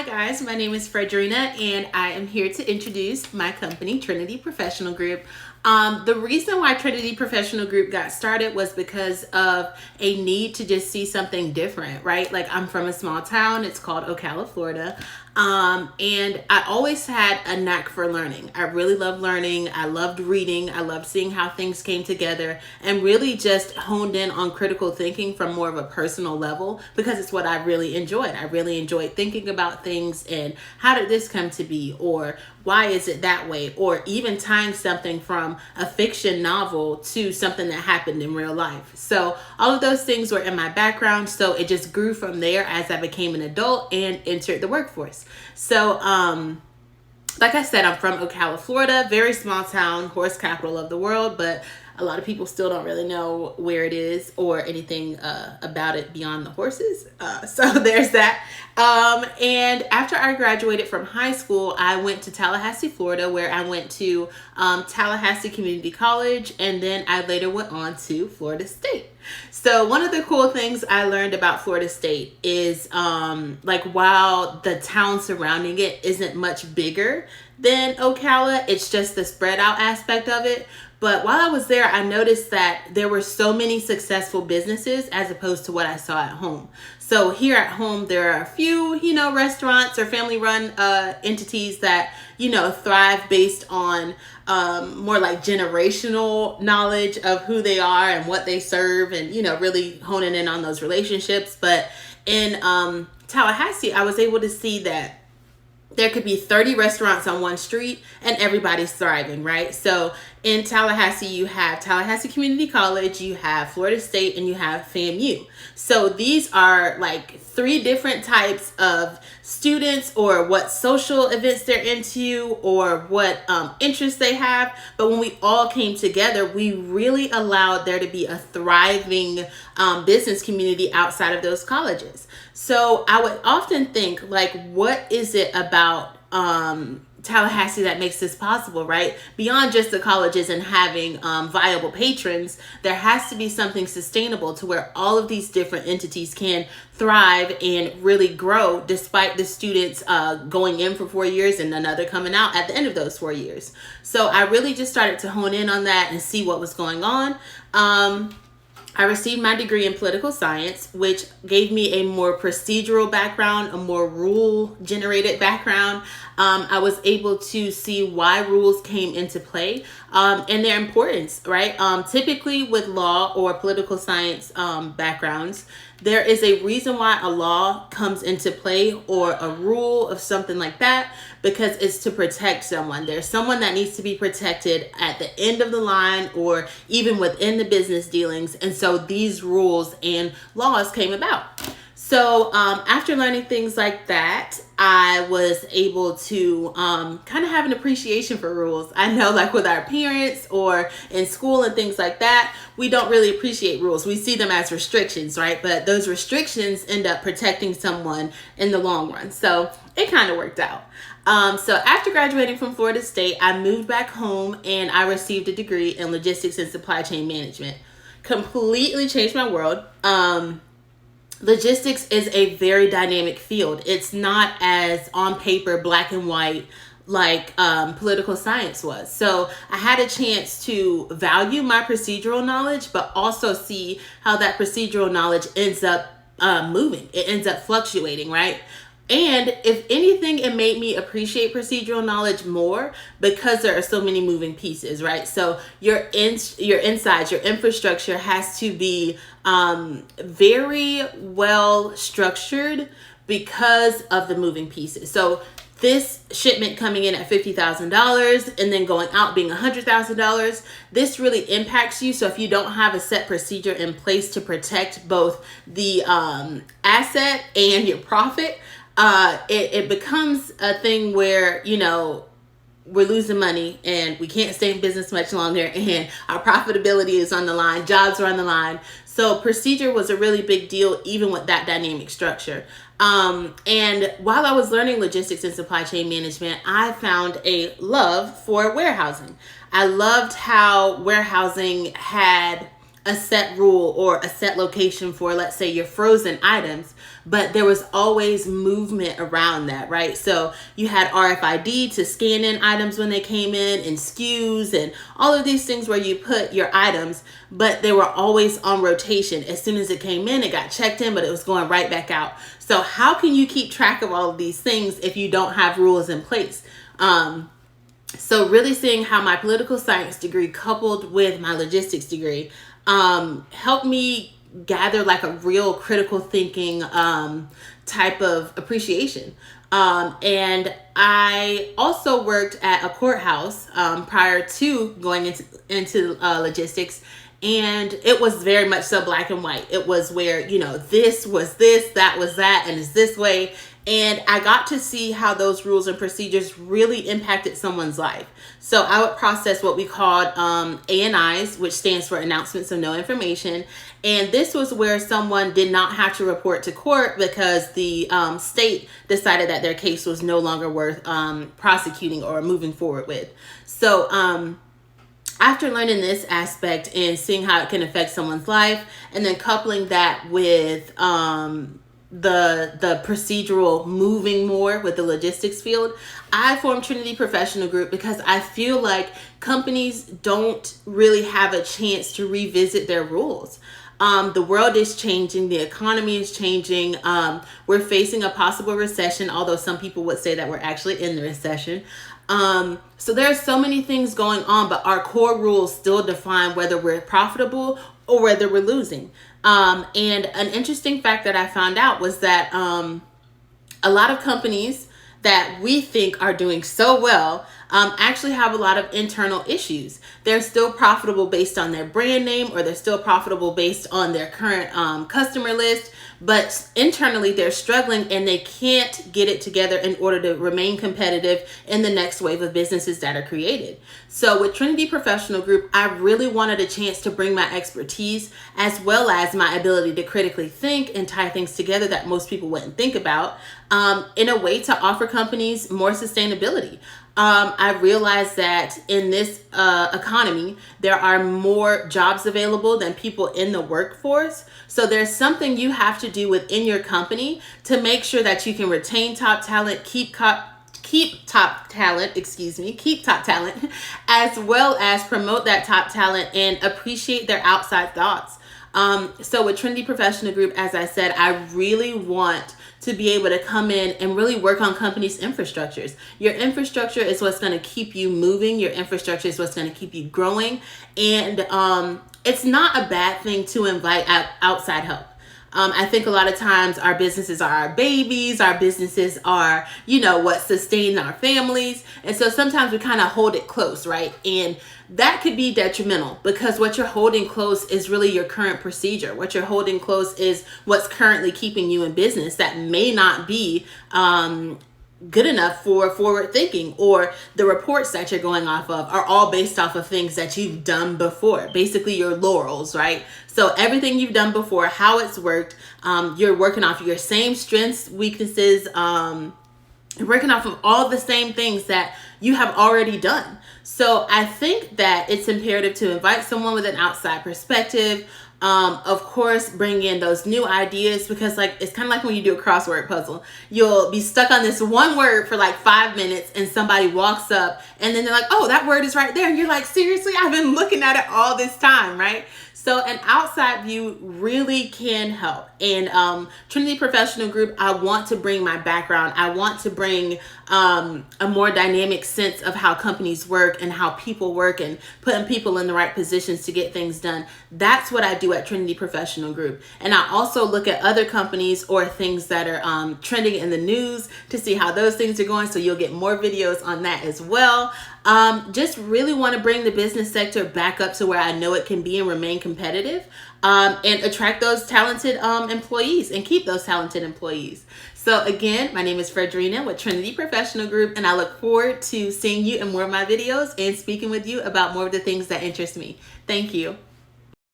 guys, my name is Fredrena and I am here to introduce my company, Trinity Professional Group. The reason why Trinity Professional Group got started was because of a need to just see something different, right? Like, I'm from a small town, it's called Ocala, Florida. And I always had a knack for learning. I really loved learning. I loved reading. I loved seeing how things came together and really just honed in on critical thinking from more of a personal level because it's what I really enjoyed. I really enjoyed thinking about things and how did this come to be, or why is it that way, or even tying something from a fiction novel to something that happened in real life. So all of those things were in my background. So it just grew from there as I became an adult and entered the workforce. So, like I said, I'm from Ocala, Florida, very small town, horse capital of the world, but a lot of people still don't really know where it is or anything about it beyond the horses. So there's that. And after I graduated from high school, I went to Tallahassee, Florida, where I went to Tallahassee Community College, and then I later went on to Florida State. So one of the cool things I learned about Florida State is while the town surrounding it isn't much bigger than Ocala, it's just the spread out aspect of it. But while I was there, I noticed that there were so many successful businesses as opposed to what I saw at home. So here at home, there are a few, restaurants or family-run entities that, thrive based on more like generational knowledge of who they are and what they serve and, really honing in on those relationships. But in Tallahassee, I was able to see that there could be 30 restaurants on one street and everybody's thriving, right? So in Tallahassee, you have Tallahassee Community College, you have Florida State, and you have FAMU. So these are like three different types of students or what social events they're into or what interests they have. But when we all came together, we really allowed there to be a thriving business community outside of those colleges. So I would often think, what is it about Tallahassee that makes this possible, right? Beyond just the colleges and having viable patrons, there has to be something sustainable to where all of these different entities can thrive and really grow despite the students going in for 4 years and another coming out at the end of those 4 years. So I really just started to hone in on that and see what was going on. I received my degree in political science, which gave me a more procedural background, a more rule-generated background. I was able to see why rules came into play and their importance, right? Typically with law or political science backgrounds, there is a reason why a law comes into play or a rule of something like that, because it's to protect someone. There's someone that needs to be protected at the end of the line or even within the business dealings. And so these rules and laws came about. So after learning things like that, I was able to kind of have an appreciation for rules. I know, like with our parents or in school and things like that, we don't really appreciate rules. We see them as restrictions, right? But those restrictions end up protecting someone in the long run. So it kind of worked out. So after graduating from Florida State, I moved back home and I received a degree in logistics and supply chain management. Completely changed my world. Logistics is a very dynamic field. It's not as on paper, black and white, like political science was. So I had a chance to value my procedural knowledge, but also see how that procedural knowledge ends up moving. It ends up fluctuating, right? And if anything, it made me appreciate procedural knowledge more because there are so many moving pieces, right? So your insides, your infrastructure has to be very well structured because of the moving pieces. So this shipment coming in at $50,000 and then going out being $100,000, this really impacts you. So if you don't have a set procedure in place to protect both the asset and your profit, it becomes a thing where, we're losing money and we can't stay in business much longer and our profitability is on the line, jobs are on the line. So procedure was a really big deal, even with that dynamic structure. And while I was learning logistics and supply chain management, I found a love for warehousing. I loved how warehousing had a set rule or a set location for, let's say, your frozen items, but there was always movement around that, right? So you had RFID to scan in items when they came in, and SKUs and all of these things where you put your items, but they were always on rotation. As soon as it came in, it got checked in, but it was going right back out. So how can you keep track of all of these things if you don't have rules in place? So really seeing how my political science degree coupled with my logistics degree helped me gather like a real critical thinking type of appreciation. And I also worked at a courthouse prior to going into logistics. And it was very much so black and white. It was where, you know, this was this, that was that, and it's this way. And I got to see how those rules and procedures really impacted someone's life. So I would process what we called ANIs, which stands for Announcements of No Information. And this was where someone did not have to report to court because the state decided that their case was no longer worth prosecuting or moving forward with. So after learning this aspect and seeing how it can affect someone's life, and then coupling that with the procedural moving more with the logistics field, I formed Trinity Professional Group because I feel like companies don't really have a chance to revisit their rules. The world is changing. The economy is changing. We're facing a possible recession, although some people would say that we're actually in the recession. So there are so many things going on, but our core rules still define whether we're profitable or whether we're losing. And an interesting fact that I found out was that a lot of companies that we think are doing so well actually have a lot of internal issues. They're still profitable based on their brand name, or they're still profitable based on their current customer list, but internally they're struggling and they can't get it together in order to remain competitive in the next wave of businesses that are created. So with Trinity Professional Group, I really wanted a chance to bring my expertise as well as my ability to critically think and tie things together that most people wouldn't think about in a way to offer companies more sustainability. I realized that in this economy, there are more jobs available than people in the workforce. So there's something you have to do within your company to make sure that you can retain top talent, keep top talent, as well as promote that top talent and appreciate their outside thoughts. So with Trinity Professional Group, as I said, I really want to be able to come in and really work on companies' infrastructures. Your infrastructure is what's going to keep you moving. Your infrastructure is what's going to keep you growing. And it's not a bad thing to invite outside help. I think a lot of times our businesses are our babies, our businesses are, you know, what sustain our families. And so sometimes we kind of hold it close, right? And that could be detrimental because what you're holding close is really your current procedure. What you're holding close is what's currently keeping you in business that may not be good enough for forward thinking, or the reports that you're going off of are all based off of things that you've done before, basically your laurels, right? So everything you've done before, how it's worked, you're working off your same strengths, weaknesses, you're working off of all the same things that you have already done. So I think that it's imperative to invite someone with an outside perspective. Of course, bring in those new ideas, because like it's kind of like when you do a crossword puzzle, you'll be stuck on this one word for like 5 minutes and somebody walks up and then they're like, oh, that word is right there. And you're like, seriously, I've been looking at it all this time, right? So an outside view really can help. And Trinity Professional Group, I want to bring my background. I want to bring a more dynamic sense of how companies work and how people work and putting people in the right positions to get things done. That's what I do at Trinity Professional Group. And I also look at other companies or things that are trending in the news to see how those things are going. So you'll get more videos on that as well. Just really want to bring the business sector back up to where I know it can be and remain competitive, and attract those talented employees and keep those talented employees. So again, my name is Fredrena with Trinity Professional Group, and I look forward to seeing you in more of my videos and speaking with you about more of the things that interest me. Thank you.